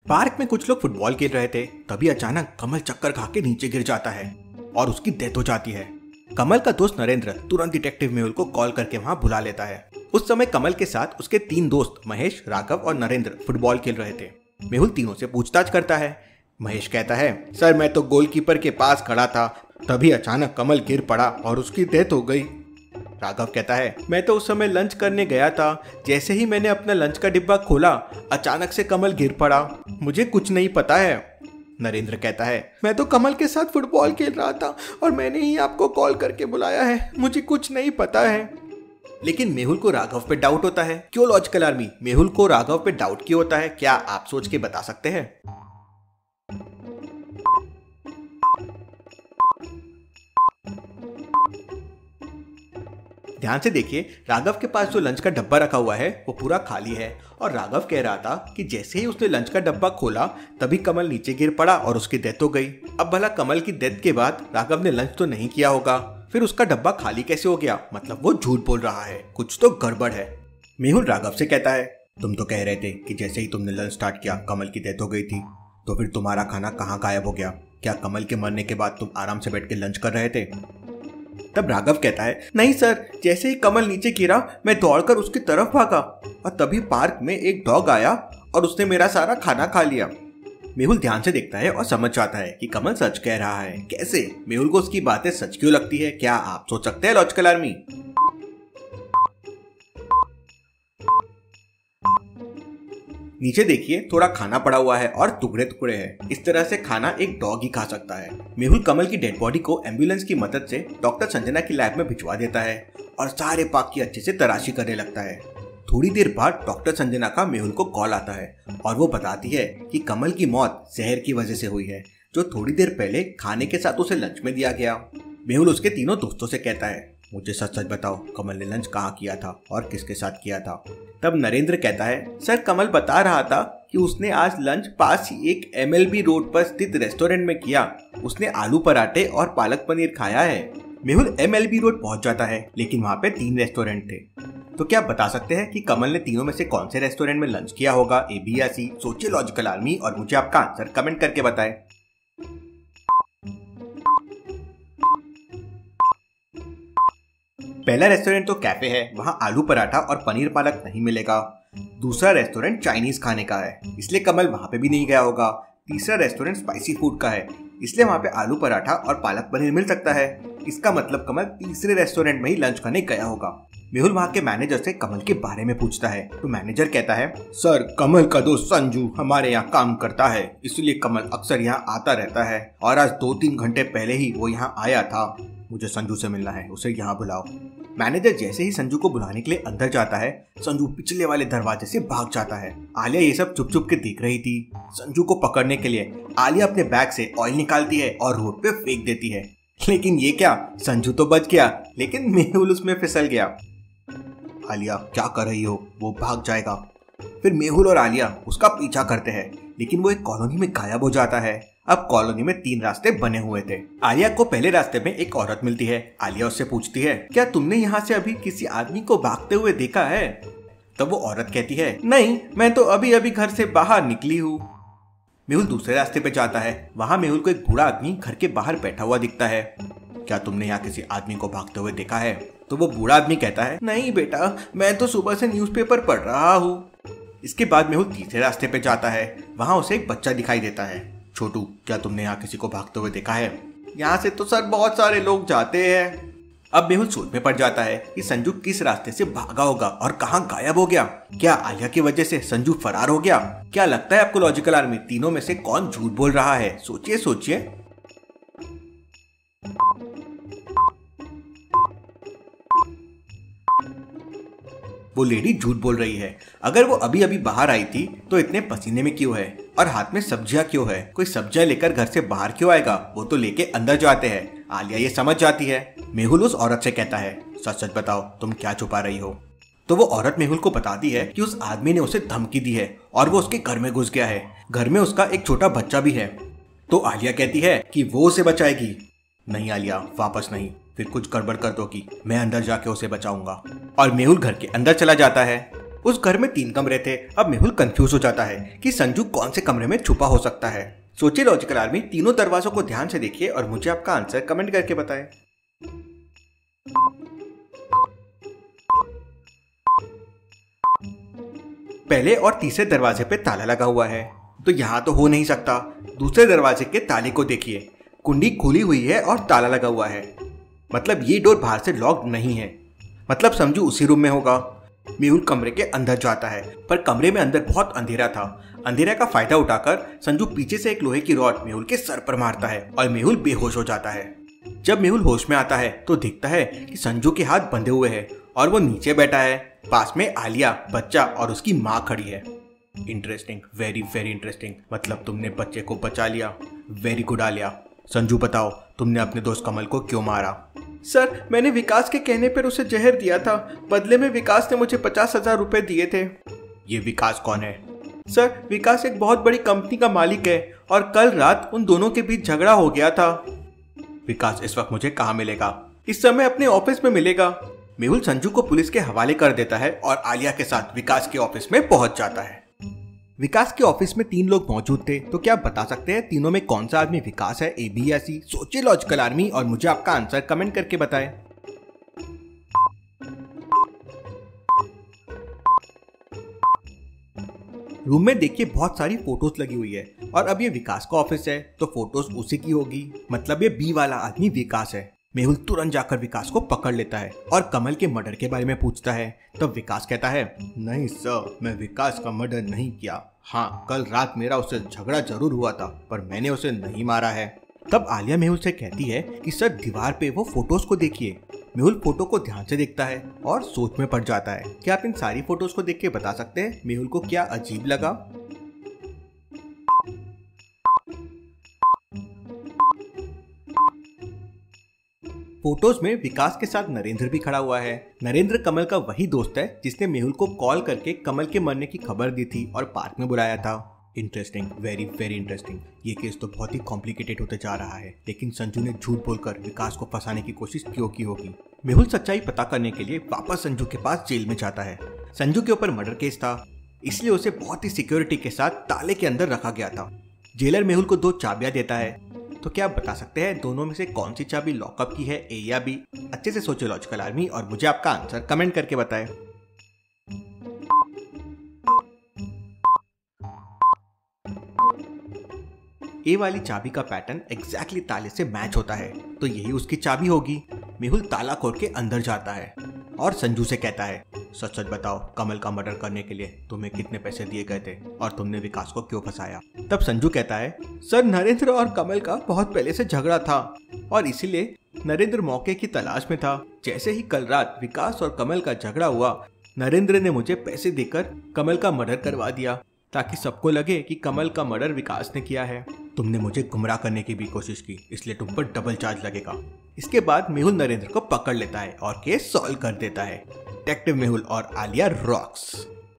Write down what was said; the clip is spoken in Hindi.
पार्क में कुछ लोग फुटबॉल खेल रहे थे, तभी अचानक कमल चक्कर खा के नीचे गिर जाता है और उसकी डेथ हो जाती है। कमल का दोस्त नरेंद्र तुरंत डिटेक्टिव मेहुल को कॉल करके वहां बुला लेता है। उस समय कमल के साथ उसके 3 दोस्त महेश, राघव और नरेंद्र फुटबॉल खेल रहे थे। मेहुल तीनों से पूछताछ करता है। महेश कहता है, सर मैं तो गोलकीपर के पास खड़ा था, तभी अचानक कमल गिर पड़ा और उसकी डेथ हो गई। राघव कहता है, मैं तो उस समय लंच करने गया था, जैसे ही मैंने अपना लंच का डिब्बा खोला अचानक से कमल गिर पड़ा, मुझे कुछ नहीं पता है। नरेंद्र कहता है, मैं तो कमल के साथ फुटबॉल खेल रहा था और मैंने ही आपको कॉल करके बुलाया है, मुझे कुछ नहीं पता है। लेकिन मेहुल को राघव पे डाउट होता है। क्यों लॉजिकल आर्मी, मेहुल को राघव पे डाउट क्यों होता है, क्या आप सोच के बता सकते हैं? ध्यान से देखिए, राघव के पास जो लंच का डब्बा रखा हुआ है वो पूरा खाली है और राघव कह रहा था कि जैसे ही उसने लंच का डब्बा खोला तभी कमल नीचे गिर पड़ा और उसकी डेथ हो गई। अब भला कमल की डेथ के बाद राघव ने लंच तो नहीं किया होगा, फिर उसका डब्बा खाली कैसे हो गया? मतलब वो झूठ बोल रहा है, कुछ तो गड़बड़ है। मेहुल राघव से कहता है, तुम तो कह रहे थे कि जैसे ही तुमने लंच स्टार्ट किया कमल की डेथ हो गई थी, तो फिर तुम्हारा खाना कहाँ गायब हो गया? क्या कमल के मरने के बाद तुम आराम से बैठ के लंच कर रहे थे? तब राघव कहता है, नहीं सर, जैसे ही कमल नीचे गिरा मैं दौड़कर उसकी तरफ भागा और तभी पार्क में एक डॉग आया और उसने मेरा सारा खाना खा लिया। मेहुल ध्यान से देखता है और समझ जाता है कि कमल सच कह रहा है। कैसे? मेहुल को उसकी बातें सच क्यों लगती है, क्या आप सोच सकते हैं लॉजिकल आर्मी? नीचे देखिए, थोड़ा खाना पड़ा हुआ है और टुकड़े टुकड़े हैं। इस तरह से खाना एक डॉग ही खा सकता है। मेहुल कमल की डेड बॉडी को एम्बुलेंस की मदद से डॉक्टर संजना की लैब में भिजवा देता है और सारे पार्क की अच्छे से तलाशी करने लगता है। थोड़ी देर बाद डॉक्टर संजना का मेहुल को कॉल आता है और वो बताती है कि कमल की मौत जहर की वजह से हुई है, जो थोड़ी देर पहले खाने के साथ उसे लंच में दिया गया। मेहुल उसके तीनों दोस्तों से कहता है, मुझे सच सच बताओ, कमल ने लंच कहाँ किया था और किसके साथ किया था? तब नरेंद्र कहता है, सर कमल बता रहा था कि उसने आज लंच पास ही एक MLB रोड पर स्थित रेस्टोरेंट में किया। उसने आलू पराठे और पालक पनीर खाया है। मेहुल MLB रोड पहुंच जाता है, लेकिन वहाँ पे 3 रेस्टोरेंट थे। तो क्या बता सकते हैं कि कमल ने तीनों में से कौन से रेस्टोरेंट में लंच किया होगा, A, B या C? सोचिए लॉजिकल आर्मी और मुझे आपका आंसर कमेंट करके बताएं। पहला रेस्टोरेंट तो कैफे है, वहाँ आलू पराठा और पनीर पालक नहीं मिलेगा। दूसरा रेस्टोरेंट चाइनीज खाने का है, इसलिए कमल वहाँ पे भी नहीं गया होगा। तीसरा रेस्टोरेंट स्पाइसी फूड का है, इसलिए वहाँ पे आलू पराठा और पालक पनीर मिल सकता है। इसका मतलब कमल तीसरे रेस्टोरेंट में ही लंच करने गया होगा। मेहुल वहाँ के मैनेजर से कमल के बारे में पूछता है, तो मैनेजर कहता है, सर कमल का दोस्त संजू हमारे यहाँ काम करता है, इसलिए कमल अक्सर यहाँ आता रहता है और आज 2-3 घंटे पहले ही वो यहाँ आया था। मुझे संजू से मिलना है, उसे यहाँ बुलाओ। मैनेजर जैसे ही संजू को बुलाने के लिए अंदर जाता है, संजू पिछले वाले दरवाजे से भाग जाता है। आलिया ये सब चुप चुप के देख रही थी। संजू को पकड़ने के लिए आलिया अपने बैग से ऑयल निकालती है और रोड पे फेंक देती है। लेकिन ये क्या, संजू तो बच गया, लेकिन मेहुल उसमें फिसल गया। आलिया क्या कर रही हो? वो भाग जाएगा। फिर मेहुल और आलिया उसका पीछा करते हैं, लेकिन वो एक कॉलोनी में गायब हो जाता है। अब कॉलोनी में 3 रास्ते बने हुए थे। आलिया को पहले रास्ते में एक औरत मिलती है। आलिया उससे पूछती है, क्या तुमने यहाँ से अभी किसी आदमी को भागते हुए देखा है? तब वो औरत कहती है, नहीं, मैं तो अभी अभी घर से बाहर निकली हूँ। मेहुल दूसरे रास्ते पे जाता है। वहाँ मेहुल को एक बूढ़ा आदमी घर के बाहर बैठा हुआ दिखता है। क्या तुमने यहाँ किसी आदमी को भागते हुए देखा है? तो वो बूढ़ा आदमी कहता है, नहीं बेटा, मैं तो सुबह से न्यूज़पेपर पढ़ रहा हूँ। इसके बाद मेहुल तीसरे रास्ते पे जाता है। वहाँ उसे एक बच्चा दिखाई देता है। छोटू, क्या तुमने यहाँ किसी को भागते हुए देखा है? यहाँ से तो सर बहुत सारे लोग जाते हैं। अब मेहुल सोच में पड़ जाता है कि संजू किस रास्ते से भागा होगा और कहाँ गायब हो गया। क्या आलिया की वजह से संजू फरार हो गया? क्या लगता है आपको लॉजिकल आर्मी, तीनों में से कौन झूठ बोल रहा है? सोचिए सोचिए। वो लेडी झूठ बोल रही है। अगर वो अभी अभी बाहर आई थी तो इतने पसीने में क्यों है और हाथ में सब्जियां क्यों है? कोई सब्जियां लेकर घर से बाहर क्यों आएगा? वो तो लेके अंदर जाते हैं। आलिया ये समझ जाती है। मेहुल उस औरत से कहता है, सच सच बताओ, तुम क्या छुपा रही हो? तो वो औरत मेहुल को बताती है कि उस आदमी ने उसे धमकी दी है और वो उसके घर में घुस गया है। घर में उसका एक छोटा बच्चा भी है। तो आलिया कहती है कि वो उसे बचाएगी। नहीं आलिया, वापस नहीं, फिर कुछ गड़बड़ कर दोगी, मैं अंदर जाके उसे बचाऊंगा। और मेहुल घर के अंदर चला जाता है। उस घर में 3 कमरे थे। अब मेहुल कंफ्यूज हो जाता है कि संजू कौन से कमरे में छुपा हो सकता है। सोचिए लॉजिकल आर्मी, तीनों दरवाजों को ध्यान से देखिए और मुझे आपका आंसर कमेंट करके बताएं। पहले और तीसरे दरवाजे पे ताला लगा हुआ है, तो यहाँ तो हो नहीं सकता। दूसरे दरवाजे के ताले को देखिए, कुंडी खुली हुई है और ताला लगा हुआ है, मतलब ये डोर बाहर से लॉक्ड नहीं है, मतलब संजू उसी रूम में होगा। मेहुल कमरे के अंदर जाता है, पर कमरे में अंदर बहुत अंधेरा था। अंधेरे का फायदा उठाकर संजू पीछे से एक लोहे की रॉड मेहुल के सर पर मारता है और मेहुल बेहोश हो जाता है। जब मेहुल होश में आता है तो दिखता है कि संजू के हाथ बंधे हुए हैं और वो नीचे बैठा है। पास में आलिया, बच्चा और उसकी माँ खड़ी है। Interesting, very very interesting. मतलब तुमने बच्चे को बचा लिया। Very good Alia. संजू बताओ, तुमने अपने दोस्त कमल को क्यों मारा? सर, मैंने विकास के कहने पर उसे जहर दिया था। बदले में विकास ने मुझे 50,000 रुपए दिए थे। ये विकास कौन है? सर, विकास एक बहुत बड़ी कंपनी का मालिक है और कल रात उन दोनों के बीच झगड़ा हो गया था। विकास इस वक्त मुझे कहाँ मिलेगा? इस समय अपने ऑफिस में मिलेगा। मेहुल संजू को पुलिस के हवाले कर देता है और आलिया के साथ विकास के ऑफिस में पहुंच जाता है। विकास के ऑफिस में 3 लोग मौजूद थे, तो क्या आप बता सकते हैं तीनों में कौन सा आदमी विकास है, ए, बी या सी? सोचिए लॉजिकल आर्मी और मुझे आपका आंसर कमेंट करके बताएं। रूम में देखिए बहुत सारी फोटोज लगी हुई है और अब ये विकास का ऑफिस है, तो फोटोज उसी की होगी, मतलब ये बी वाला आदमी विकास है। मेहुल तुरंत जाकर विकास को पकड़ लेता है और कमल के मर्डर के बारे में पूछता है। तब विकास कहता है, नहीं सर, मैं विकास का मर्डर नहीं किया। हाँ, कल रात मेरा उससे झगड़ा जरूर हुआ था, पर मैंने उसे नहीं मारा है। तब आलिया मेहुल से कहती है कि सर, दीवार पे वो फोटोज को देखिए। मेहुल फोटो को ध्यान से देखता है और सोच में पड़ जाता है। क्या आप इन सारी फोटोज को देख के बता सकते हैं मेहुल को क्या अजीब लगा? फोटोज में विकास के साथ नरेंद्र भी खड़ा हुआ है। नरेंद्र कमल का वही दोस्त है जिसने मेहुल को कॉल करके कमल के मरने की खबर दी थी और पार्क में बुलाया था। Interesting, very very interesting. ये केस तो बहुत ही कॉम्प्लिकेटेड होते जा रहा है, लेकिन संजू ने झूठ बोलकर विकास को फंसाने की कोशिश क्यों की होगी? मेहुल सच्चाई पता करने के लिए वापस संजू के पास जेल में जाता है। संजू के ऊपर मर्डर केस था, इसलिए उसे बहुत ही सिक्योरिटी के साथ ताले के अंदर रखा गया था। जेलर मेहुल को 2 चाबियां देता है, तो क्या आप बता सकते हैं दोनों में से कौन सी चाबी लॉकअप की है, ए या बी? अच्छे से सोचो लॉजिकल आर्मी और मुझे आपका आंसर कमेंट करके बताएं। ए वाली चाबी का पैटर्न एग्जैक्टली ताले से मैच होता है, तो यही उसकी चाबी होगी। मेहुल ताला खोल के अंदर जाता है और संजू से कहता है, सच सच बताओ, कमल का मर्डर करने के लिए तुम्हें कितने पैसे दिए गए थे और तुमने विकास को क्यों फंसाया? तब संजू कहता है, सर, नरेंद्र और कमल का बहुत पहले से झगड़ा था और इसीलिए नरेंद्र मौके की तलाश में था। जैसे ही कल रात विकास और कमल का झगड़ा हुआ, नरेंद्र ने मुझे पैसे देकर कमल का मर्डर करवा दिया ताकि सबको लगे कि कमल का मर्डर विकास ने किया है। तुमने मुझे गुमराह करने की भी कोशिश की, इसलिए तुम पर डबल चार्ज लगेगा। इसके बाद मेहुल नरेंद्र को पकड़ लेता है और केस सॉल्व कर देता है। डिटेक्टिव मेहुल और आलिया रॉक्स।